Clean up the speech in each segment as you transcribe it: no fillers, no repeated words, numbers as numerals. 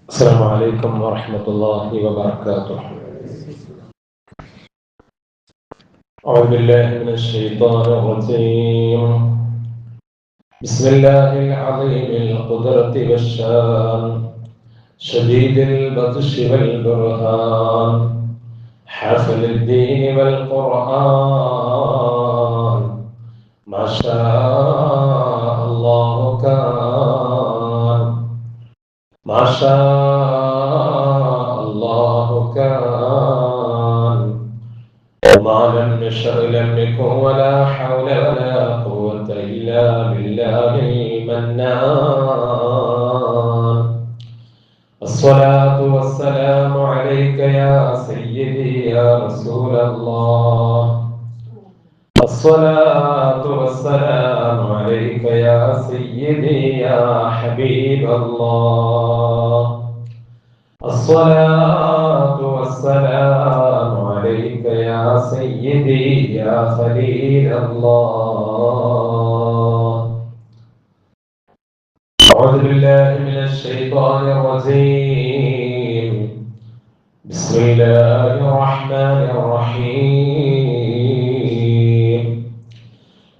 السلام عليكم ورحمة الله وبركاته. أعوذ بالله من الشيطان الرجيم. بسم الله العظيم القدرة والشان شديد البطش والبرهان حافل الدين والقرآن ما شاء الله كان ما شاء الله كان وما لم يشأ لم يكن ولا حول ولا قوة إلا بالله المنان. الصلاة والسلام عليك يا سيدي يا رسول الله. الصلاة والسلام عليك يا سيدي يا حبيب الله. الصلاة والسلام عليك يا سيدي يا خليل الله. أعوذ بالله من الشيطان الرجيم. بسم الله الرحمن الرحيم.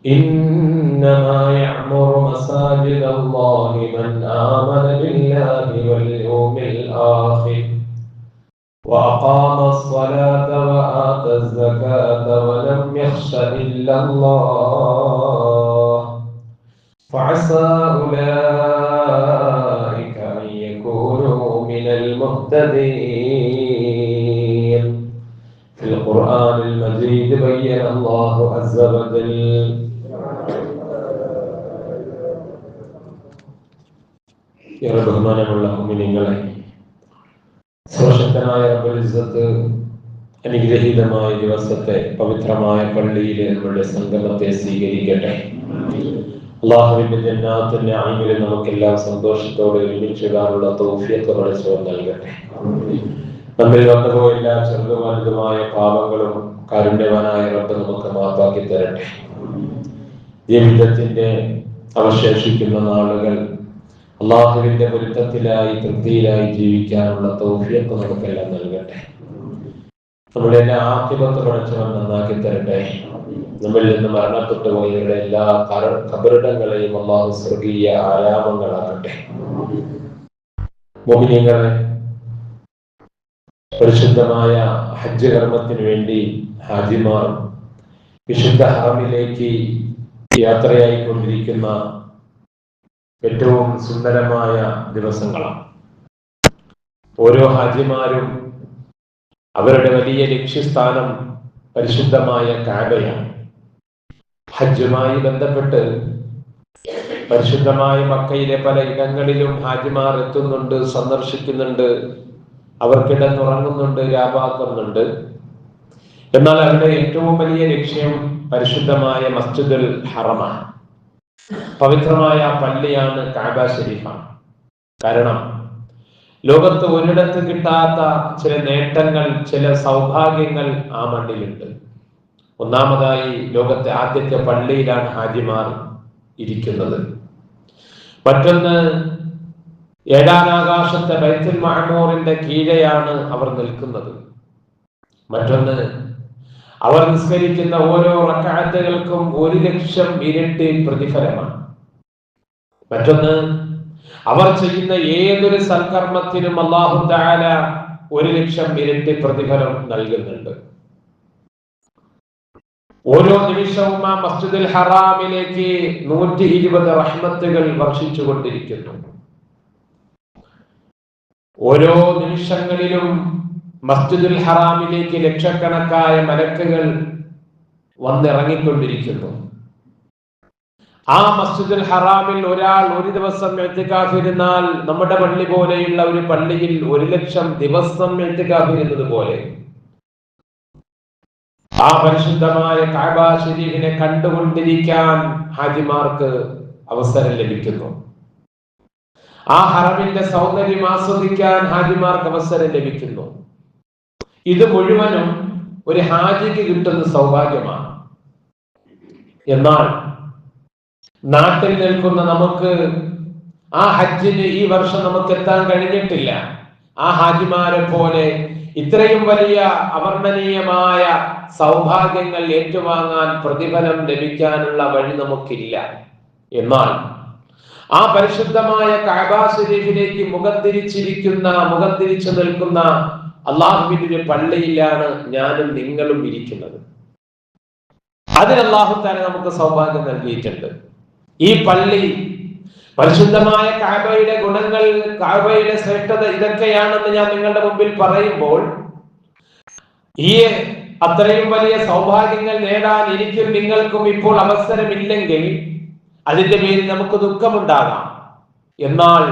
إنما يعمر مساجد الله من آمن بالله واليوم الآخر وأقام الصلاة وآتى الزكاة ولم يخش إلا الله فعسى أولئك أن يكونوا من المهتدين. في القرآن المجيد بين الله عز وجل ഏറെ ബഹുമാനമുള്ള മുഅ്മിനീങ്ങളെ, സർവശക്തനായ റബ്ബുൽ ഇസ്സത്ത് അനുഗ്രഹീതമായ ദിവസത്തെ പവിത്രമായ പള്ളിയിലെ നമ്മുടെ സംഗമത്തെ സ്വീകരിക്കട്ടെ. അല്ലാഹുവിന്റെ ജന്നാത്തുൽ നഈമിൽ നമുക്കെല്ലാം സന്തോഷത്തോടെ ഒരുമിച്ചിടാനുള്ള തൗഫീഖ് പടച്ചവൻ നൽകട്ടെ. നമ്മിൽ വന്നുപോയ എല്ലാ ചെറുതും വലുതുമായ പാപങ്ങളും കാരുണ്യവാനായ റബ്ബ് നമുക്ക് മാപ്പാക്കി തരട്ടെ. ജീവിതത്തിന്റെ അവശേഷിക്കുന്ന നാളുകൾ അല്ലാഹുവിന്റെ പൊരുത്തത്തിലായി തൃപ്തിയിലായി ജീവിക്കാനുള്ള തൗഫീഖ് നമുക്കെല്ലാം നൽകട്ടെ. നമ്മുടെ എല്ലാ ആഖിബത്ത് പടച്ചവൻ നന്നാക്കി തരട്ടെ. നമ്മിൽ നിന്ന് മരണപ്പെട്ടു പോയവരുടെ എല്ലാ ഖബറിടങ്ങളെയും അല്ലാഹു സ്വർഗീയ ആരാമങ്ങളാക്കട്ടെ. മുഅ്മിനീങ്ങളെ, പരിശുദ്ധമായ ഹജ്ജ് കർമ്മത്തിന് വേണ്ടി ഹാജിമാർ വിശുദ്ധ ഹറമിലേക്ക് യാത്രയായിക്കൊണ്ടിരിക്കുന്ന ഏറ്റവും സുന്ദരമായ ദിവസങ്ങളാണ്. ഓരോ ഹാജിമാരും അവരുടെ വലിയ ലക്ഷ്യസ്ഥാനം പരിശുദ്ധമായ കഅബയാണ്. ഹജ്ജുമായി ബന്ധപ്പെട്ട് പരിശുദ്ധമായ മക്കയിലെ പല ഇടങ്ങളിലും ഹാജിമാർ എത്തുന്നുണ്ട്, സന്ദർശിക്കുന്നുണ്ട്, അവർ കിടന്നുറങ്ങുന്നുണ്ട്, രാപാക്കുന്നുണ്ട്. എന്നാൽ അവരുടെ ഏറ്റവും വലിയ ലക്ഷ്യം പരിശുദ്ധമായ മസ്ജിദുൽ ഹറമാണ്. പവിത്രമായ പള്ളിയാണ്, കഅബ ശരീഫാണ്. കാരണം ലോകത്ത് ഒരിടത്ത് കിട്ടാത്ത ചില നേട്ടങ്ങൾ, ചില സൗഭാഗ്യങ്ങൾ ആ മണ്ണിലുണ്ട്. ഒന്നാമതായി ലോകത്തെ ആദ്യത്തെ പള്ളിയിലാണ് ഹാജിമാർ ഇരിക്കുന്നത്. മറ്റൊന്ന്, ഏഴാനാകാശത്തെ ബൈത്തുൽ മഅമൂറിന്റെ കീഴെയാണ് അവർ നിൽക്കുന്നത്. മറ്റൊന്ന്, അവർ നിസ്കരിക്കുന്ന ഓരോ റക്അത്തുകൾക്കും 1,00,000 ഇരട്ടി പ്രതിഫലമാണ്. മറ്റൊന്ന്, അവർ ചെയ്യുന്ന ഏതൊരു സൽക്കർമ്മത്തിനും അല്ലാഹു തആല 1,00,000 ഇരട്ടി പ്രതിഫലം നൽകുന്നുണ്ട്. ഓരോ നിമിഷവും ആ മസ്ജിദുൽ ഹറാമിലേക്ക് 120 റഹ്മത്തുകൾ വർഷിച്ചുകൊണ്ടിരിക്കുന്നു. ഓരോ നിമിഷങ്ങളിലും മസ്ജിദുൽ ഹറാമിലേക്ക് ലക്ഷക്കണക്കായ മലക്കുകൾ വന്നിറങ്ങിക്കൊണ്ടിരിക്കുന്നു. ആ മസ്ജിദുൽ ഹറാമിൽ ഒരാൾ ഒരു ദിവസം ഇഅ്തികാഫിരുന്നാൽ നമ്മുടെ പള്ളി പോലെയുള്ള ഒരു പള്ളിയിൽ 1,00,000 ദിവസം ഇഅ്തികാഫിരുന്നത് പോലെ ആ പരിശുദ്ധമായ കഅബ ശരീഫിനെ കണ്ടുകൊണ്ടിരിക്കാൻ ഹാജിമാർക്ക് അവസരം ലഭിക്കുന്നു. ആ ഹറമിന്റെ സൗന്ദര്യം ആസ്വദിക്കാൻ ഹാജിമാർക്ക് അവസരം ലഭിക്കുന്നു. ഇത് മുഴുവനും ഒരു ഹാജിക്ക് കിട്ടുന്ന സൗഭാഗ്യമാണ്. എന്നാൽ നാട്ടിൽ നിൽക്കുന്ന നമുക്ക് ആ ഹജ്ജിന് ഈ വർഷം നമുക്ക് എത്താൻ കഴിഞ്ഞിട്ടില്ല. ആ ഹാജിമാരെ പോലെ ഇത്രയും വലിയ അവർണ്ണനീയമായ സൗഭാഗ്യങ്ങൾ ഏറ്റുവാങ്ങാൻ, പ്രതിഫലം ലഭിക്കാനുള്ള വഴി നമുക്കില്ല. എന്നാൽ ആ പരിശുദ്ധമായ കഅബ ശരീഫിലേക്ക് മുഖം തിരിച്ചു നിൽക്കുന്ന അള്ളാഹുവിന്റെ ഒരു പള്ളിയിലാണ് ഞാനും നിങ്ങളും ഇരിക്കുന്നത്. അതിന് അല്ലാഹു തആല നമുക്ക് സൗഭാഗ്യം നൽകിയിട്ടുണ്ട്. ഈ പള്ളി, പരിശുദ്ധമായ കഅബയുടെ ഗുണങ്ങൾ, കഅബയുടെ ശ്രേഷ്ഠത ഇതൊക്കെയാണെന്ന് ഞാൻ നിങ്ങളുടെ മുമ്പിൽ പറയുമ്പോൾ, ഈ അത്രയും വലിയ സൗഭാഗ്യങ്ങൾ നേടാൻ എനിക്കും നിങ്ങൾക്കും ഇപ്പോൾ അവസരമില്ലെങ്കിൽ അതിന്റെ പേരിൽ നമുക്ക് ദുഃഖമുണ്ടാകാം. എന്നാൽ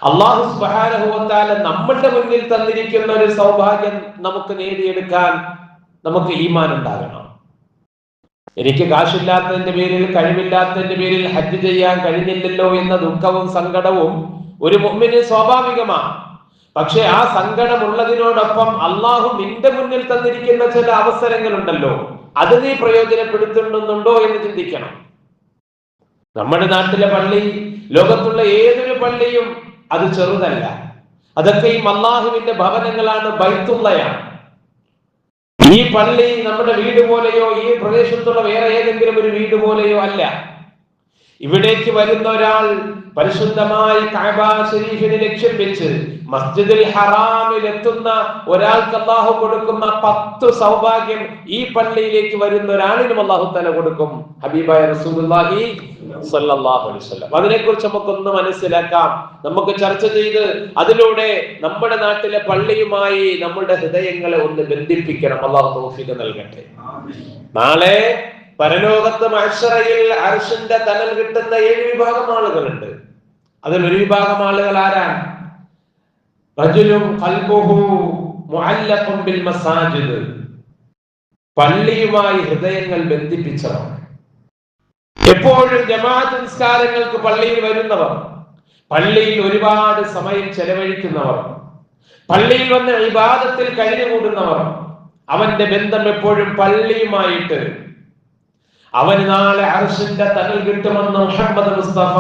അല്ലാഹു സുബ്ഹാനഹു വ തആല നമ്മുടെ മുന്നിൽ തന്നിരിക്കുന്ന ഒരു സൗഭാഗ്യം നമുക്ക് നേടിയെടുക്കാൻ നമുക്ക് ഈമാൻ ഉണ്ടാകണം. എനിക്ക് കാശില്ലാത്തതിന്റെ പേരിൽ, കഴിവില്ലാത്തതിന്റെ പേരിൽ ഹജ്ജ് ചെയ്യാൻ കഴിഞ്ഞില്ലല്ലോ എന്ന ദുഃഖവും സങ്കടവും ഒരു മുഅ്മിന് സ്വാഭാവികമാണ്. പക്ഷെ ആ സങ്കടം ഉള്ളതിനോടൊപ്പം അള്ളാഹു നിന്റെ മുന്നിൽ തന്നിരിക്കുന്ന ചില അവസരങ്ങളുണ്ടല്ലോ, അത് നീ പ്രയോജനപ്പെടുത്തുന്നുണ്ടോ എന്ന് ചിന്തിക്കണം. നമ്മുടെ നാട്ടിലെ പള്ളി, ലോകത്തുള്ള ഏതൊരു പള്ളിയും അത് ചെറുതല്ല. അതൊക്കെയും അള്ളാഹുവിന്റെ ഭവനങ്ങളാണ്, ബൈത്തുള്ളയാണ്. ഈ പള്ളി നമ്മുടെ വീട് പോലെയോ ഈ പ്രദേശത്തുള്ള വേറെ ഏതെങ്കിലും ഒരു വീട് പോലെയോ അല്ല. ഇവിടേക്ക് വരുന്ന ഒരാൾ പരിശുദ്ധമായ കഅബ ശരീഫിനെ ലക്ഷ്യം വെച്ച് മസ്ജിദുൽ ഹറാമിൽ എത്തുന്ന ഒരാൾക്ക് അല്ലാഹു കൊടുക്കുന്ന 10 സൗഭാഗ്യം ഈ പള്ളിയിലേക്ക് വരുന്ന ഒരാളിനും അല്ലാഹു തആല കൊടുക്കും. ഹബീബായ റസൂലുള്ളാഹി സ്വല്ലല്ലാഹു അലൈഹി വസല്ലം. അതിനെക്കുറിച്ച് നമുക്കൊന്ന് മനസ്സിലാക്കാം, നമുക്ക് ചർച്ച ചെയ്ത് അതിലൂടെ നമ്മുടെ നാട്ടിലെ പള്ളിയുമായി നമ്മുടെ ഹൃദയങ്ങളെ ഒന്ന് ബന്ധിപ്പിക്കണം. അല്ലാഹു തൗഫീഖ് നൽകട്ടെ. നാളെ പരലോകത്ത് മഹ്ശറയിൽ അർശിന്റെ തണൽ കിട്ടുന്ന 7 വിഭാഗം ആളുകളുണ്ട്. അതിലൊരു വിഭാഗം ആളുകൾ ആരാണ്? റജുലുൻ ഖൽബുഹു മുഅല്ലഖുൻ ബിൽ മസാജിദ്. പള്ളിയുമായി ഹൃദയങ്ങൾ ബന്ധിപ്പിച്ചവർ, എപ്പോഴും ജമാഅത്ത് നിസ്കാരങ്ങൾക്ക് പള്ളിയിൽ വരുന്നവർ, പള്ളിയിൽ ഒരുപാട് സമയം ചെലവഴിക്കുന്നവർ, പള്ളിയിൽ വന്ന് ഇബാദത്തിൽ കഴിഞ്ഞുകൂടുന്നവർ, അവന്റെ ബന്ധം എപ്പോഴും പള്ളിയുമായിട്ട്, അവന് നാളെ അർശിന്റെ തണൽ കിട്ടുമെന്ന് മുഹമ്മദ് മുസ്തഫ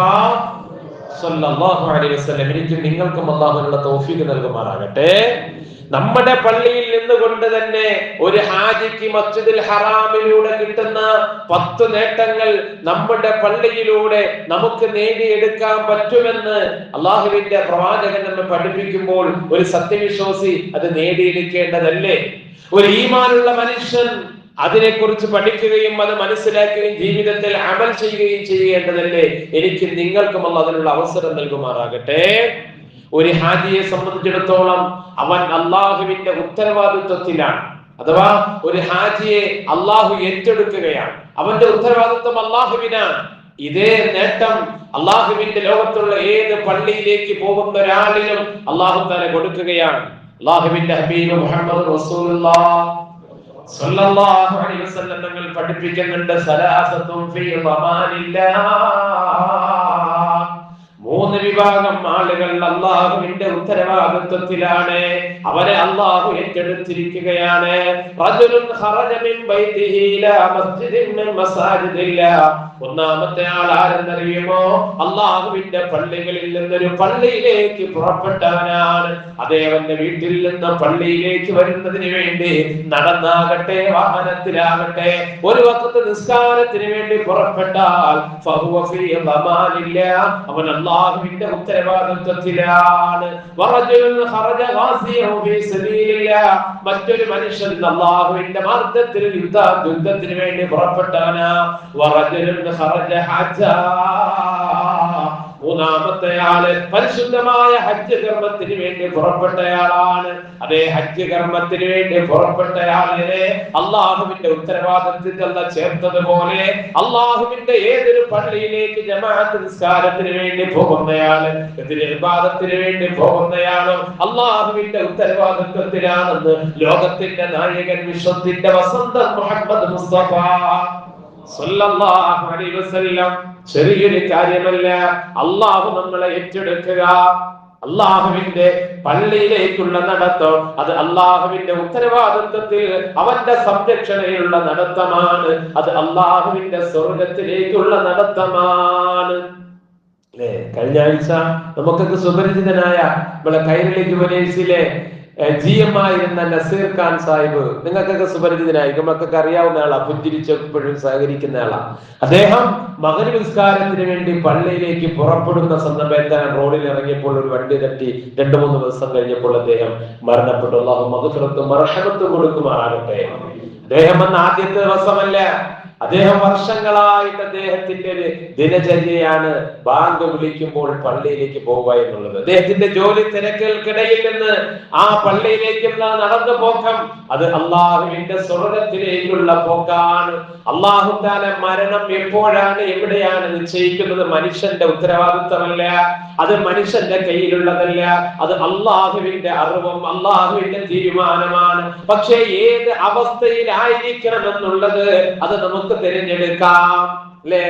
സ്വല്ലല്ലാഹു അലൈഹി വസല്ലം. എനിക്ക് നിങ്ങൾക്കും അല്ലാഹുവിനുള്ള തൗഫീഖ് നൽകുമാറാകട്ടെ. നമ്മുടെ പള്ളിയിൽ നിന്നുകൊണ്ട് തന്നെ ഒരു ഹാജിക്ക് മസ്ജിദുൽ ഹറാമിലൂടെ കിട്ടുന്ന 10 നേട്ടങ്ങൾ നമ്മുടെ പള്ളിയിലൂടെ നമുക്ക് നേടിയെടുക്കാൻ പറ്റുമെന്ന് അള്ളാഹുവിന്റെ പ്രവാചകൻ നമ്മെ പഠിപ്പിക്കുമ്പോൾ ഒരു സത്യവിശ്വാസി അത് നേടിയെടുക്കേണ്ടതല്ലേ? ഒരു ഈമാനുള്ള മനുഷ്യൻ അതിനെക്കുറിച്ച് പഠിക്കുകയും അത് മനസ്സിലാക്കുകയും ജീവിതത്തിൽ അമൽ ചെയ്യുകയും ചെയ്യേണ്ടതല്ലേ? എനിക്ക് നിങ്ങൾക്കും അല്ലാഹു അതിനുള്ള അവസരം നൽകുമാറാകട്ടെ. ഒരു ഹാജിയെ സംബന്ധിച്ചിടത്തോളം അവൻ അള്ളാഹുവിന്റെ ഉത്തരവാദിത്വത്തിലാണ്. അഥവാ ഒരു ഹാജിയെ അള്ളാഹു ഏറ്റെടുക്കുകയാണ്, അവന്റെ ഉത്തരവാദിത്വം അള്ളാഹുവിനാണ്. ഇതേ നേട്ടം അള്ളാഹുവിന്റെ ലോകത്തുള്ള ഏത് പള്ളിയിലേക്ക് പോകുന്ന ഒരാളിനും അള്ളാഹു തആല കൊടുക്കുകയാണ്. അള്ളാഹുവിന്റെ ഹബീബ് മുഹമ്മദ് റസൂലുള്ളാഹി സ്വല്ലല്ലാഹു അലൈഹി വസല്ലം തങ്ങൾ പഠിപ്പിക്കുന്നുണ്ട്, സലാസത്തുൻ ഫീ ളമാനില്ലാഹ്. 3 വിഭാഗം ആളുകൾ അല്ലാഹുവിന്റെ ഉത്തരവാദിത്വത്തിലാണ്, അവരെ അല്ലാഹു ഏറ്റെടുത്തിരിക്കുകയാണ്. റജുലുൻ ഖറജ മിൻ ബൈതിഹി ഇലാ മസ്ജിദിൻ മിൻ മസാജിദില്ലാഹ്. ഒന്നാമത്തെ ആൾ ആരെന്നറിയുമോ? അല്ലാഹുവിന്റെ പള്ളികളിൽ നിന്നൊരു പള്ളിയിലേക്ക് പുറപ്പെട്ടവനാണ്. അതേവന്റെ വീട്ടിൽ നിന്ന് പള്ളിയിലേക്ക് വരുന്നതിന് വേണ്ടി നടന്നാകട്ടെ വാഹനത്തിലാകട്ടെ ഒരു വഖത്ത് നിസ്കാരത്തിന് വേണ്ടി പുറപ്പെട്ടാൽ ഫഹുവ ഫീ ളമാനില്ലാഹ്, അവൻ അല്ലാഹുവിന്റെ ഉത്തരവാദിത്വത്തിലാണ്. വറജുലുൻ ഖറജ ഗാസിയഹു ഫീ സബീലില്ലാഹ്. മറ്റൊരു മനുഷ്യൻ അല്ലാഹുവിന്റെ മാർഗ്ഗത്തിൽ യുദ്ധത്തിന് വേണ്ടി പുറപ്പെട്ടവനാ. വറജുലുൻ ഖറജ ഹജ്ജാ. മൂന്നാമത്തെ ആള് പരിശുദ്ധമായ ഹജ്ജ് കർമ്മത്തിന് വേണ്ടി പുറപ്പെട്ടയാളാണ്. അതേ ഹജ്ജ് കർമ്മത്തിന് വേണ്ടി പുറപ്പെട്ടയാളിനെ അള്ളാഹുവിന്റെ ഉത്തരവാദിത്തത്തിൽ ചേർത്തതുപോലെ അള്ളാഹുവിന്റെ ഏതൊരു പള്ളിയിലേക്ക് ജമാഅത്ത് നിസ്കാരത്തിന് വേണ്ടി പോകുന്നയാള്, ഇതിന് ഇബാദത്തിന് വേണ്ടി പോകുന്നയാളും അള്ളാഹുവിന്റെ ഉത്തരവാദിത്വത്തിലാണെന്ന് ലോകത്തിന്റെ നായകൻ, വിശ്വത്തിന്റെ വസന്തം മുഹമ്മദ് മുസ്തഫ സല്ലല്ലാഹു അലൈഹി വസല്ലം. ചെറിയൊരു കാര്യമല്ല അള്ളാഹു നമ്മളെ ഏറ്റെടുക്കുക. അള്ളാഹുവിന്റെ പള്ളിയിലേക്കുള്ള നടത്തം അത് അള്ളാഹുവിന്റെ ഉത്തരവാദിത്വത്തിൽ അവന്റെ സംരക്ഷണയിലുള്ള നടത്തമാണ്. അത് അള്ളാഹുവിന്റെ സ്വർഗത്തിലേക്കുള്ള നടത്തമാണ്. അല്ലെ? കഴിഞ്ഞ ആഴ്ച നമുക്കൊക്കെ സുപരിചിതനായ നമ്മളെ കൈരളി ജുവലേഴ്സിലെ GM ആയിരുന്ന നസീർ ഖാൻ സാഹിബ്, നിങ്ങൾക്കൊക്കെ സുപരിചിതനായിരിക്കും, നമുക്കൊക്കെ അറിയാവുന്ന ആളാ, പുഞ്ചിരിച്ചെപ്പോഴും സഹകരിക്കുന്ന ആളാ. അദ്ദേഹം മഗ്‌രിബ് നിസ്കാരത്തിന് വേണ്ടി പള്ളിയിലേക്ക് പുറപ്പെടുന്ന സമയത്ത് റോഡിൽ ഇറങ്ങിയപ്പോൾ ഒരു വണ്ടി തട്ടി 2-3 ദിവസം കഴിഞ്ഞപ്പോൾ അദ്ദേഹം മരണപ്പെട്ടു. അല്ലാഹു മഗ്ഫിറത്തും മർഹമത്തും കൊടുക്കുമാറാകട്ടെ. അദ്ദേഹം അന്ന് ആദ്യത്തെ ദിവസമല്ല, അദ്ദേഹം വർഷങ്ങളായിട്ട് അദ്ദേഹത്തിന്റെ ഒരു ദിനചര്യയാണ് ബാങ്ക് വിളിക്കുമ്പോൾ പള്ളിയിലേക്ക് പോവുക എന്നുള്ളത്. അദ്ദേഹത്തിന്റെ ജോലി തിരക്കുകൾക്കിടയിൽ നിന്ന് ആ പള്ളിയിലേക്കുള്ള നടന്നു പോക്കം അത് അള്ളാഹുവിന്റെ സ്വർഗ്ഗത്തിലേക്കുള്ള പോക്കാണ്. അള്ളാഹു തആല മരണം എപ്പോഴാണ് എവിടെയാണ് നിശ്ചയിക്കുന്നത് മനുഷ്യന്റെ ഉത്തരവാദിത്തമല്ല, അത് മനുഷ്യന്റെ കയ്യിലുള്ളതല്ല, അത് അള്ളാഹുവിന്റെ അറിവും അള്ളാഹുവിന്റെ തീരുമാനമാണ്. പക്ഷേ ഏത് അവസ്ഥയിലായിരിക്കണം എന്നുള്ളത് അത് നമുക്ക് തിരഞ്ഞെടുക്കാം, അല്ലേ?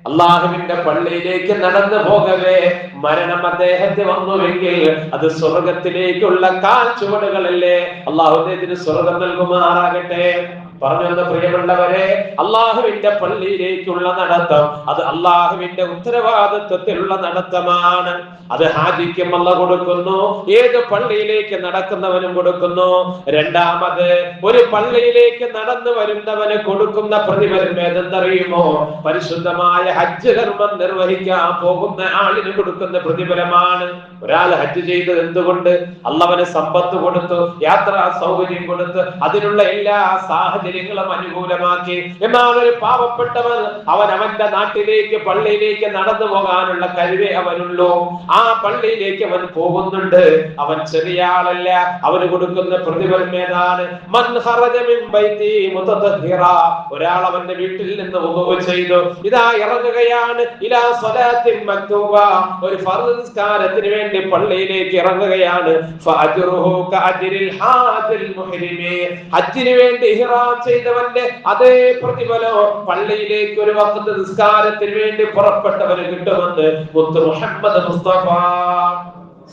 അള്ളാഹുവിന്റെ പള്ളിയിലേക്ക് നടന്നു പോകവേ മരണം അദ്ദേഹത്തെ വന്നുവെങ്കിൽ അത് സ്വർഗത്തിലേക്കുള്ള കാൽ ചുവടുകളല്ലേ. അള്ളാഹുവിന് സ്വർഗം നൽകുമാറാകട്ടെ. പറഞ്ഞു വന്ന പ്രിയമുള്ളവരെ, അള്ളാഹുവിന്റെ പള്ളിയിലേക്കുള്ള നടത്തം അത് അള്ളാഹുവിന്റെ ഉത്തരവാദിത്വത്തിലുള്ള നടത്തമാണ്. അത് ഹാജിക്കും അല്ലാഹു കൊടുക്കുന്നു, ഏത് പള്ളിയിലേക്ക് നടക്കുന്നവനും കൊടുക്കുന്നു. രണ്ടാമത്, ഒരു പള്ളിയിലേക്ക് നടന്നു വരുന്നവന് കൊടുക്കുന്ന പ്രതിഫലം ഏതെന്നറിയുമോ? പരിശുദ്ധമായ ഹജ്ജ് കർമ്മം നിർവഹിക്കാൻ പോകുന്ന ആളിന് കൊടുക്കുന്ന പ്രതിഫലമാണ്. ഒരാൾ ഹജ്ജ് ചെയ്തത് എന്തുകൊണ്ട്? അള്ളാഹുവിന് സമ്പത്ത് കൊടുത്തു, യാത്രാ സൗകര്യം കൊടുത്ത്, അതിനുള്ള എല്ലാ സാഹചര്യങ്ങളും അനുകൂലമാക്കി. എന്നാൽ ഒരു പാവപ്പെട്ടവൻ അവന്റെ നാട്ടിലേക്ക് പള്ളിയിലേക്ക് നടന്നു പോകാനുള്ള കഴിവേ അവനുള്ളൂ. ആ പള്ളിയിലേക്ക് അവൻ പോകുന്നുണ്ട്, അവൻ ചെറിയ ആളല്ല. അവന് കൊടുക്കുന്ന പ്രതിഫലം ഏതാണ്? മൻ ഖറജ മിൻ ബൈതി മുതതഹിറ, ഒരാൾ അവന്റെ വീട്ടിൽ നിന്ന് വുളൂ ചെയ്തു, ഇതാ ഇറങ്ങുകയാണ്, ഇലാ സ്വലാത്തിൻ മക്തൂബ, ഒരു ഫർദ് നിസ്കാരത്തിന് വേണ്ടി പള്ളിയിലേക്ക് ഇറങ്ങുകയാണ്. ഫഅജ്റുഹു കഅജ്രിൽ ഹാജിൽ മുഹ്രിമി, ഹജ്ജിന് വേണ്ടി ഇഹ്റാം ചെയ്തവന്റെ അതേ പ്രതിഫലം പള്ളിയിലേക്ക് ഒരു വഖ്ത് നിസ്കാരത്തിന് വേണ്ടി പുറപ്പെട്ടവന് കിട്ടുമെന്ന് മുത്ത് മുഹമ്മദ് മുസ്തഫ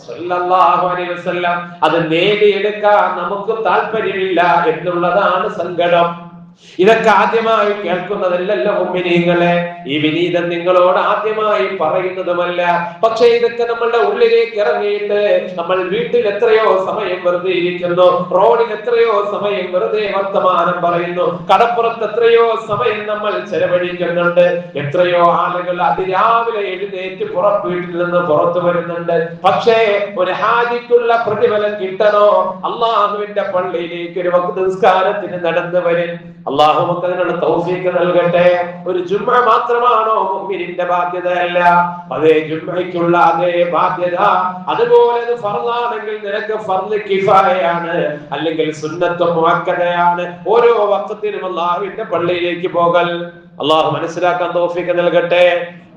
സല്ലല്ലാഹു അലൈഹി വസല്ലം. അത് നേടിയെടുക്കാൻ നമുക്ക് താല്പര്യമില്ല എന്നുള്ളതാണ് സങ്കടം. ഇതൊക്കെ ആദ്യമായി കേൾക്കുന്നതല്ലല്ലോ മുഅ്മിനീങ്ങളെ. ഈ വിനീതം നിങ്ങളോട് ആദ്യമായി പറയുന്നതുമല്ല. പക്ഷെ ഇതൊക്കെ നമ്മളുടെ ഉള്ളിലേക്ക് ഇറങ്ങിയിട്ട് നമ്മൾ വീട്ടിൽ എത്രയോ സമയം വെറുതെ ഇരിക്കുന്നു, റോഡിൽ എത്രയോ സമയം വെറുതെ വർത്തമാനം പറയുന്നു, കടപ്പുറത്ത് എത്രയോ സമയം നമ്മൾ ചെലവഴിക്കുന്നുണ്ട്. എത്രയോ ആളുകൾ അതിരാവിലെ എഴുന്നേറ്റ് വീട്ടിൽ നിന്ന് പുറത്തു വരുന്നുണ്ട്. പക്ഷേ ഒരു ഹാജിക്കുള്ള പ്രതിഫലം കിട്ടണോ? അള്ളാഹുവിന്റെ പള്ളിയിലേക്ക് ഒരു വഖ്ത് നിസ്കാരത്തിന് നടന്നു വരും. അല്ലാഹു നമുക്ക് അതിനുള്ള തൗഫീഖ് നൽകട്ടെ. ഒരു ജുമുഅ മാത്രമാണോ മുഅ്മിനിന്റെ ബാധ്യത? അല്ല, അതേ ജുമുഅയ്ക്കുള്ള അതേ ബാധ്യത അതുപോലെ അത് ഫർളാണെങ്കിൽ നിനക്ക് ഫർള് കിഫായയാണ്, അല്ലെങ്കിൽ സുന്നത്ത് മുഅക്കദയാണ്. ഓരോ വഖത്തിനും അല്ലാഹുവിന്റെ പള്ളിയിലേക്ക് പോകൽ. അല്ലാഹു മനസ്സിലാക്കാൻ തൗഫീഖ് നൽകട്ടെ.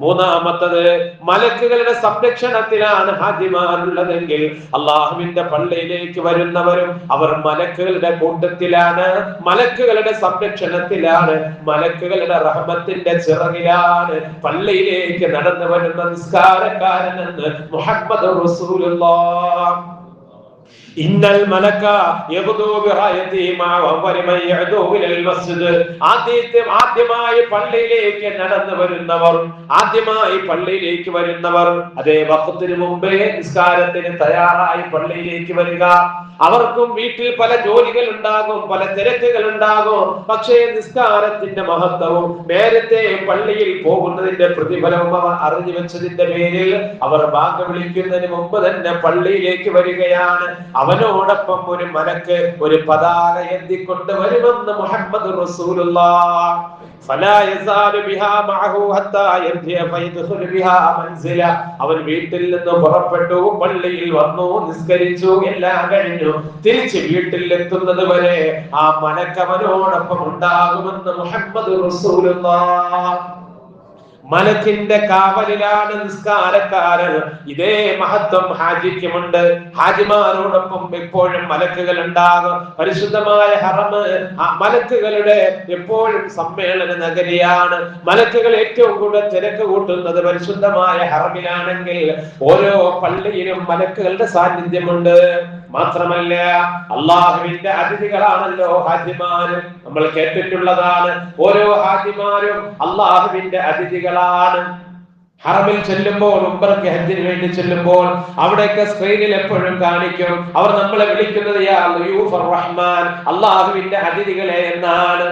മൂന്നാമത്തത്, മലക്കുകളുടെ സംരക്ഷണത്തിലാണ് ഹാജിമാരുള്ളതെങ്കിൽ അള്ളാഹുവിന്റെ പള്ളിയിലേക്ക് വരുന്നവരും അവർ മലക്കുകളുടെ കൂട്ടത്തിലാണ്, മലക്കുകളുടെ സംരക്ഷണത്തിലാണ്, മലക്കുകളുടെ റഹ്മത്തിന്റെ ചിറകിലാണ് പള്ളിയിലേക്ക് നടന്നു വരുന്ന നിസ്കാരക്കാരനെന്ന് മുഹമ്മദ് റസൂലുള്ളാഹ്. ഇന്നൽ മലക യബ്ദു ബിറായതി മാ വമൻ യഅദു ഇലൽ മസ്ജിദ്, ആദ്യമായി പള്ളിയിലേക്ക് നടന്നു വരുന്നവർ, ആദ്യമായി പള്ളിയിലേക്ക് വരുന്നവർ അതേ വഖത്തിന് മുമ്പേ നിസ്കാരത്തിന് തയ്യാറായി പള്ളിയിലേക്ക് വരിക. അവർക്കും വീട്ടിൽ പല ജോലികൾ ഉണ്ടാകും, പല തിരക്കുകൾ ഉണ്ടാകും. പക്ഷേ നിസ്കാരത്തിന്റെ മഹത്വവും നേരത്തെ പള്ളിയിൽ പോകുന്നതിന്റെ പ്രതിഫലവും അവർ അറിഞ്ഞു വെച്ചതിന്റെ പേരിൽ അവർ ബാങ്ക് വിളിക്കുന്നതിന് മുമ്പ് തന്നെ പള്ളിയിലേക്ക് വരികയാണ്. അവനോടൊപ്പം ഒരു മലക്ക് ഒരു പതാക ഏന്തിക്കൊണ്ട് വരുമെന്ന് മുഹമ്മദ് റസൂലുള്ളാഹ്. ഫലാ യസാലു ബിഹാ മഅഹു ഹത്താ യർജിഅ ഫയദ്ഖുലു ബിഹാ മൻസില, അവൻ വീട്ടിൽ നിന്ന് പുറപ്പെട്ടു, പള്ളിയിൽ വന്നു, നിസ്കരിച്ചു, എല്ലാം കഴിഞ്ഞു, തിരിച്ച് വീട്ടിൽ എത്തുന്നത് വരെ ആ മലക്ക് അവനോടൊപ്പം ഉണ്ടാകുമെന്ന് മുഹമ്മദ് റസൂലുള്ളാഹ്. മലക്കിന്റെ കാവലിലാണ് നിസ്കാരക്കാരൻ. ഇതേ മഹത്വം ഹാജിക്കുമുണ്ട്. ഹാജിമാരോടൊപ്പം എപ്പോഴും മലക്കുകൾ ഉണ്ടാകും. പരിശുദ്ധമായ ഹറം മലക്കുകളുടെ എപ്പോഴും സമ്മേളന നഗരിയാണ്. മലക്കുകൾ ഏറ്റവും കൂടുതൽ തിരക്ക് കൂട്ടുന്നത് പരിശുദ്ധമായ ഹറമിലാണെങ്കിൽ ഓരോ പള്ളിയിലും മലക്കുകളുടെ സാന്നിധ്യമുണ്ട്. മാത്രമല്ല അള്ളാഹുവിന്റെ അതിഥികളാണല്ലോ ഹാജിമാര്. നമ്മൾ കേട്ടിട്ടുള്ളതാണ്, ഓരോ ഹാജിമാരും അള്ളാഹുവിന്റെ അതിഥികളാണ്. ഹറമിൽ ചെല്ലുമ്പോൾ, ഉംറയ്ക്ക് ഹജ്ജിന് വേണ്ടി ചെല്ലുമ്പോൾ അവിടെയൊക്കെ സ്ക്രീനിൽ എപ്പോഴും കാണിക്കും, അവർ നമ്മളെ വിളിക്കുന്നത് യാ ളുയൂഫർ റഹ്മാൻ, അള്ളാഹുവിന്റെ അതിഥികളെ എന്നാണ്.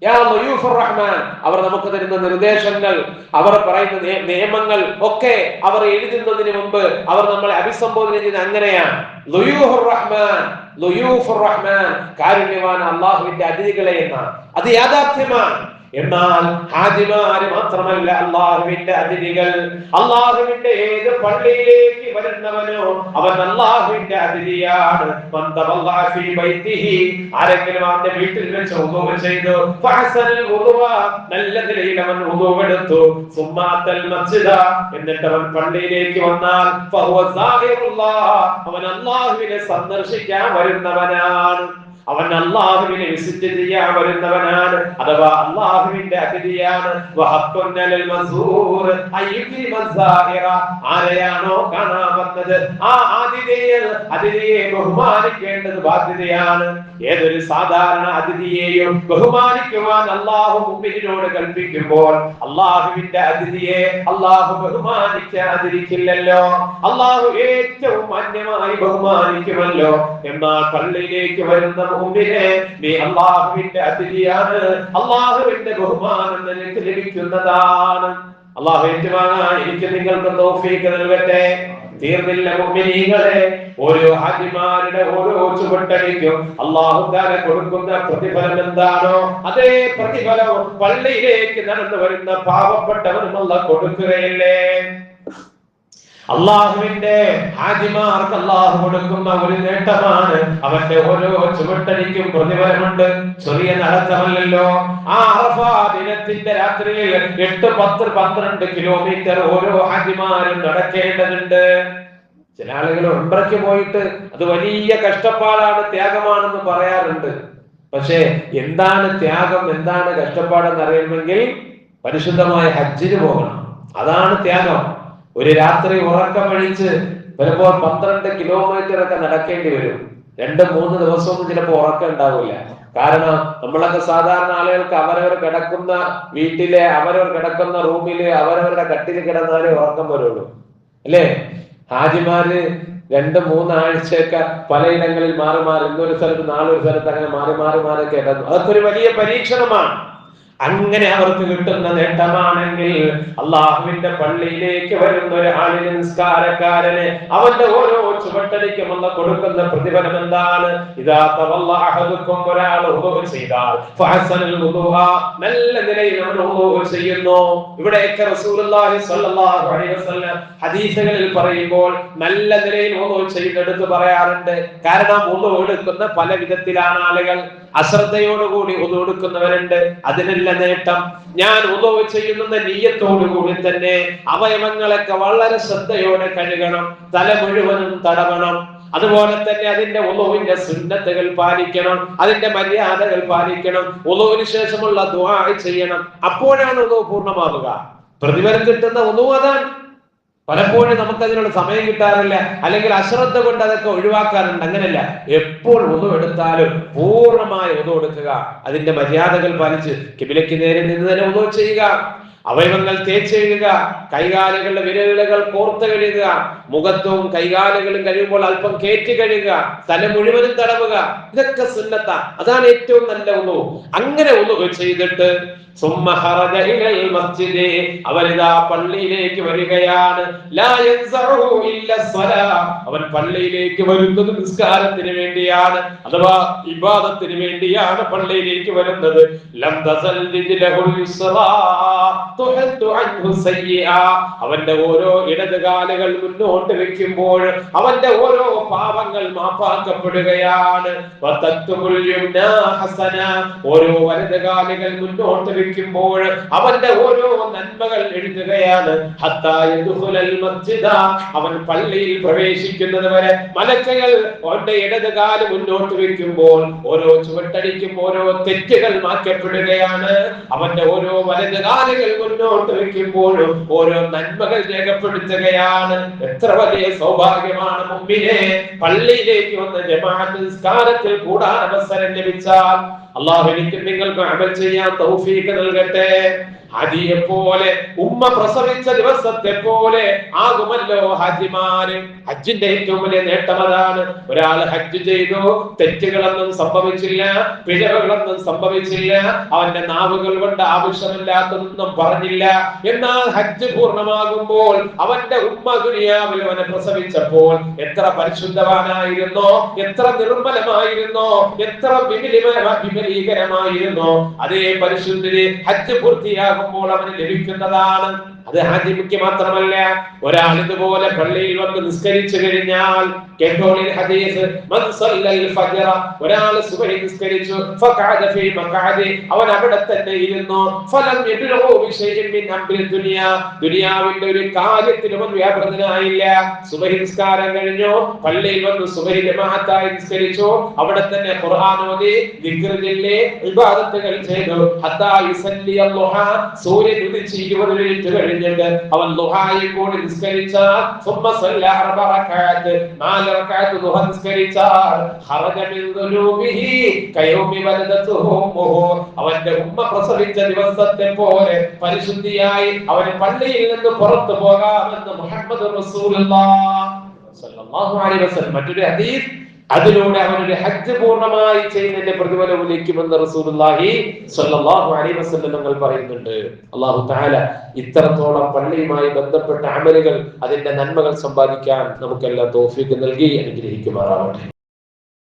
യാ ളുയൂഫർ റഹ്മാൻ, അവർ നമുക്ക് തരുന്ന നിർദ്ദേശങ്ങൾ, അവർ പറയുന്ന നിയമങ്ങൾ ഒക്കെ അവർ എഴുതുന്നതിന് മുമ്പ് അവർ നമ്മളെ അഭിസംബോധന ചെയ്യുന്നത് അങ്ങനെയാണ്. ളുയൂഫർ റഹ്മാൻ, ളുയൂഫർ റഹ്മാൻ, കാരുണ്യവാൻ അള്ളാഹുവിന്റെ അതിഥികളെ എന്നാണ്. അത് യാഥാർത്ഥ്യമാണ്. എന്നാൽ ഹാജിമാര് മാത്രമല്ല അള്ളാഹുവിന്റെ അതിഥികൾ. അള്ളാഹുവിന്റെ ഏത് പള്ളിയിലേക്ക് വരുന്നവനോ അവൻ അള്ളാഹുവിന്റെ അതിഥിയാണ്. ആരെങ്കിലും അവന്റെ വീട്ടിൽ വെച്ച് വുളൂ ചെയ്തു, നല്ല നിലയിൽ അവൻ വുളൂ എടുത്തു, എന്നിട്ട് അവൻ പള്ളിയിലേക്ക് വന്നാൽ അവൻ അള്ളാഹുവിനെ സന്ദർശിക്കാൻ വരുന്നവനാണ്, അവൻ അള്ളാഹുവിനെ വിസിറ്റ് ചെയ്യാൻ വരുന്നവനാണ്, അഥവാ അള്ളാഹുവിന്റെ അതിഥിയാണ്. ആരെയാണോ കാണാൻ വന്നത് ആ അതിഥിയെ ബഹുമാനിക്കേണ്ടത് ബാധ്യതയാണ്. ഏതൊരു സാധാരണ അതിഥിയെയും ബഹുമാനിക്കുവാൻ അള്ളാഹു മുഅ്മിനോട് കൽപ്പിക്കുമ്പോൾ അള്ളാഹുവിന്റെ അതിഥിയെ അള്ളാഹു ബഹുമാനിക്കാതിരിക്കില്ലല്ലോ. അള്ളാഹു ഏറ്റവും മാന്യമായി ബഹുമാനിക്കുമല്ലോ. എന്നാൽ പള്ളിയിലേക്ക് വരുന്ന മുഅ്മിനെ നീ അല്ലാഹുവിന്റെ അതിഥിയാണ്, അല്ലാഹുവിന്റെ ബഹുമാനം നിനക്ക് ലഭിക്കുന്നതാണ്. അല്ലാഹു ഏറ്റുവാങ്ങാൻ എനിക്ക് നിങ്ങൾക്ക് തൗഫീഖ് നൽകട്ടെ. തീർന്നില്ല മുഅ്മിനീങ്ങളെ, ഓരോ ഹാജിമാരുടെ ഓരോ ചുവട്ടടിക്കും അല്ലാഹു തആല കൊടുക്കുന്ന പ്രതിഫലം എന്താണോ അതേ പ്രതിഫലം പള്ളിയിലേക്ക് നടന്നു വരുന്ന പാവപ്പെട്ടവനും അല്ലാഹു കൊടുക്കുകയില്ലേ. അള്ളാഹുവിന്റെ ഹാജിമാർക്ക് അള്ളാഹു കൊടുക്കുന്ന ഒരു നേട്ടമാണ് അവന്റെ ഓരോ ചുവട്ടടിക്കും പ്രതിഫലമുണ്ട്. ചെറിയ നടത്തമല്ലല്ലോ. ആ അറഫാ ദിനത്തിന്റെ രാത്രിയിൽ 8, 10, 12 കിലോമീറ്റർ ഓരോ ഹാജിമാരും നടക്കേണ്ടതുണ്ട്. ചില ആളുകൾ ഉംറയ്ക്ക് പോയിട്ട് അത് വലിയ കഷ്ടപ്പാടാണ്, ത്യാഗമാണെന്ന് പറയാറുണ്ട്. പക്ഷെ എന്താണ് ത്യാഗം, എന്താണ് കഷ്ടപ്പാടെന്ന് അറിയണമെങ്കിൽ പരിശുദ്ധമായ ഹജ്ജിന് പോകണം. അതാണ് ത്യാഗം. ഒരു രാത്രി ഉറക്കമഴിച്ച് ചിലപ്പോൾ 12 കിലോമീറ്റർ ഒക്കെ നടക്കേണ്ടി വരും. 2-3 ദിവസമൊന്നും ചിലപ്പോൾ ഉറക്കം ഉണ്ടാവില്ല. കാരണം നമ്മളൊക്കെ സാധാരണ ആളുകൾക്ക് അവരവർ കിടക്കുന്ന വീട്ടിലെ, അവരവർ കിടക്കുന്ന റൂമില്, അവരവരുടെ കട്ടിൽ കിടന്നാലേ ഉറക്കം വരുള്ളൂ, അല്ലേ? ഹാജിമാര് 2-3 ആഴ്ചയൊക്കെ പലയിടങ്ങളിൽ മാറി മാറി, ഇന്നൊരു സ്ഥലത്ത് നാളൊരു സ്ഥലത്ത് അങ്ങനെ മാറി മാറി മാറി കിടന്നു. അതൊക്കെ ഒരു വലിയ പരീക്ഷണമാണ്. അങ്ങനെ അവർക്ക് കിട്ടുന്ന നേട്ടമാണെങ്കിൽ അള്ളാഹുവിന്റെ പള്ളിയിലേക്ക് വരുന്ന ഒരു ആളിന്, നിസ്കാരക്കാരന്, അവന്റെ ഓരോ ചുവട്ടടിക്കും അല്ലാഹു കൊടുക്കുന്ന പ്രതിഫലം എന്താണ്? ഇദാ തവല്ല അഹദുക്കും, ഒരാൾ വുളൂ ചെയ്താൽ ഫഹസനൽ വുളൂഅ, നല്ല നിലയിൽ അവൻ വുളൂ ചെയ്യുന്നു. ഇവിടെയൊക്കെ റസൂലുള്ളാഹി സ്വല്ലല്ലാഹു അലൈഹി വസല്ലം ഹദീസുകളിൽ പറയുമ്പോൾ നല്ല നിലയിൽ വുളൂ ചെയ്തെടുത്ത് പറയാറുണ്ട്. കാരണം വുളൂ എടുക്കുന്ന പല വിധത്തിലാണ് ആളുകൾ. അശ്രദ്ധയോടുകൂടി വുളൂ എടുക്കുന്നവരുണ്ട്, അതിനല്ല നേട്ടം. ഞാൻ വുളൂ ചെയ്യുന്ന നിയ്യത്തോടുകൂടി തന്നെ അവയവങ്ങളൊക്കെ വളരെ ശ്രദ്ധയോടെ കഴുകണം, തല മുഴുവനും തടവണം. അതുപോലെ തന്നെ അതിന്റെ വുളൂവിന്റെ സുന്നത്തുകൾ പാലിക്കണം, അതിന്റെ മര്യാദകൾ പാലിക്കണം. വുളൂവിന് ശേഷമുള്ള ദുആ ചെയ്യണം. അപ്പോഴാണ് വുളൂ പൂർണ്ണമാവുക. പ്രതിഫലം കിട്ടുന്ന വുളൂ അതാണ്. പലപ്പോഴും നമുക്ക് അതിനുള്ള സമയം കിട്ടാറില്ല, അല്ലെങ്കിൽ അശ്രദ്ധ കൊണ്ട് അതൊക്കെ ഒഴിവാക്കാറുണ്ട്. അങ്ങനെയല്ല, എപ്പോൾ വുളൂ എടുത്താലും പൂർണ്ണമായ വുളൂ എടുക്കുക, അതിന്റെ മര്യാദകൾ പാലിച്ച് കിബിലയ്ക്ക് നേരെ നിന്ന് തന്നെ വുളൂ ചെയ്യുക. അവയവങ്ങൾ തേച്ചെഴുതുക, കൈകാലുകളുടെ വിരലുകൾ കോർത്ത് കഴുകുക, മുഖത്തും കൈകാലുകളും കഴിയുമ്പോൾ അല്പം കയറ്റി കഴുകുക, തല മുഴുവനും തടവുക. ഇതൊക്കെ സുന്നത്താ, അതാണ് ഏറ്റവും നല്ല വുളൂ. അങ്ങനെ വുളൂ ചെയ്തിട്ട് അവരിതാ പള്ളിയിലേക്ക് വരികയാണ്. അവൻ പള്ളിയിലേക്ക് വരുന്നത് നിസ്കാരത്തിന് വേണ്ടിയാണ്, അഥവാ ഇബാദത്തിന് വേണ്ടിയാണ് പള്ളിയിലേക്ക് വരുന്നത്. അവന്റെ ഓരോ ഇടതുകാലുകൾ മുന്നോട്ട് വെക്കുമ്പോൾ അവന്റെ ഓരോ പാപങ്ങൾ മാപ്പാക്കപ്പെടുകയാണ്. ഓരോ വലതുകാലുകൾ മുന്നോട്ട് വെക്കുമ്പോൾ അവന്റെ ഓരോ നന്മകൾ എഴുതുകയാണ്. അവൻ പള്ളിയിൽ പ്രവേശിക്കുന്നത് വരെ മലക്കുകൾ അവന്റെ ഇടതുകാല് മുന്നോട്ട് വെക്കുമ്പോൾ ഓരോ ചുവട്ടടിക്കും ഓരോ തെറ്റുകൾ മാറ്റപ്പെടുകയാണ്. അവന്റെ ഓരോ വലതുകാലുകൾ മുന്നോട്ട് വെക്കുമ്പോഴും ഓരോ നന്മകൾ രേഖപ്പെടുത്തുകയാണ്. എത്ര വലിയ സൗഭാഗ്യമാണ് മുഅ്മിനേ, പള്ളിയിലേക്ക് വന്ന് ജമാഅത്ത് നിസ്കാരത്തിൽ കൂടാൻ അവസരം ലഭിച്ചാൽ. അല്ലാഹു എനിക്ക് നിങ്ങൾക്ക് അമൽ ചെയ്യാൻ തൗഫീഖ് നൽകട്ടെ. ഹജിയെ പോലെ ഉമ്മ പ്രസവിച്ച ദിവസത്തെ പോലെ ആകുമല്ലോ ഹജിമാര്. ഹജ്ജിന്റെ ഏറ്റവും വലിയ നേട്ടം അതാണ്. ഒരാൾ ഹജ്ജ് ചെയ്തു, തെറ്റുകളൊന്നും സംഭവിച്ചില്ല, പിഴവുകളൊന്നും സംഭവിച്ചില്ല, അവന്റെ നാവുകൾ കൊണ്ട് ആവശ്യമില്ലാത്തതൊന്നും പറഞ്ഞില്ല. എന്നാൽ ഹജ്ജ് പൂർണ്ണമാകുമ്പോൾ അവന്റെ ഉമ്മ ദുനിയാവിൽ അവനെ പ്രസവിച്ചപ്പോൾ എത്ര പരിശുദ്ധവാനായിരുന്നോ, എത്ര നിർമ്മലമായിരുന്നോ, എത്ര വിപുലീകരമായിരുന്നോ, അതേ പരിശുദ്ധി ഹജ്ജ് പൂർത്തിയാകുമ്പോൾ അവന് ലഭിക്കുന്നതാണ്. അത് ഹാജിക്ക് മാത്രമല്ല, ഒരാൾ ഇതുപോലെ പള്ളിയിൽ വന്ന് നിസ്കരിച്ചു കഴിഞ്ഞാൽ, കേട്ടോളിൽ ഹദീസ്, മൻ സല്ലൽ ഫജ്റ, ഒരാൾ സുബഹി നിസ്കരിച്ചു, ഫഖഅദ ഫീ മഖഅദി, അവൻ അവിടെ തന്നെ ഇരുന്നു, ഫലം യബ്ലഗു ബിശൈഇൻ മിൻ അംരി ദുനിയ, ദുനിയാവിന്റെ ഒരു കാര്യത്തിലും അവൻ വ്യാപൃതനായില്ല. സുബഹി നിസ്കാരം കഴിഞ്ഞു, പള്ളിയിൽ വന്ന് സുബഹി ജമാഅത്തായി നിസ്കരിച്ചു, അവിടെ തന്നെ ഖുർആൻ ഓതി, ദിക്ർ ചൊല്ലി, ഇബാദത്തുകൾ ചെയ്തു, ഹത്താ യുസല്ലി അൽളുഹ, സൂര്യൻ ഉദിച്ച് 20 മിനിറ്റ് കഴിഞ്ഞിട്ട് അവൻ ദുഹായിൽ കൂടി നിസ്കരിച്ചാൽ, സുമ്മ സല്ല 4 റകഅത്ത്, 4 റകഅത്ത് ദുഹ നിസ്കരിച്ചാൽ, ഖറജ മിൻ ദുനൂബിഹി കയൗമി വലദതുഹു ഉമ്മുഹു, അവന്റെ ഉമ്മ പ്രസവിച്ച ദിവസത്തെ പോലെ പരിശുദ്ധിയായി അവൻ പള്ളിയിൽ നിന്ന് പുറത്തു പോകാമെന്ന് മുഹമ്മദ് റസൂലുള്ളാഹി സ്വല്ലല്ലാഹു അലൈഹി വസല്ലം. മറ്റൊരു ഹദീസ്, അതിലൂടെ അവനൊരു ഹജ്ജ് പൂർണ്ണമായി ചെയ്യുന്നതിന്റെ പ്രതിഫലം ലഭിക്കുമെന്ന് റസൂലുള്ളാഹി സ്വല്ലല്ലാഹു അലൈഹി വസല്ലം തങ്ങൾ പറയുന്നുണ്ട്. അല്ലാഹു തആല ഇത്രത്തോളം പള്ളിയുമായി ബന്ധപ്പെട്ട അമലുകൾ, അതിന്റെ നന്മകൾ സമ്പാദിക്കാൻ നമുക്കെല്ലാം തൗഫീഖ് നൽകി അനുഗ്രഹിക്കുമാറാവട്ടെ.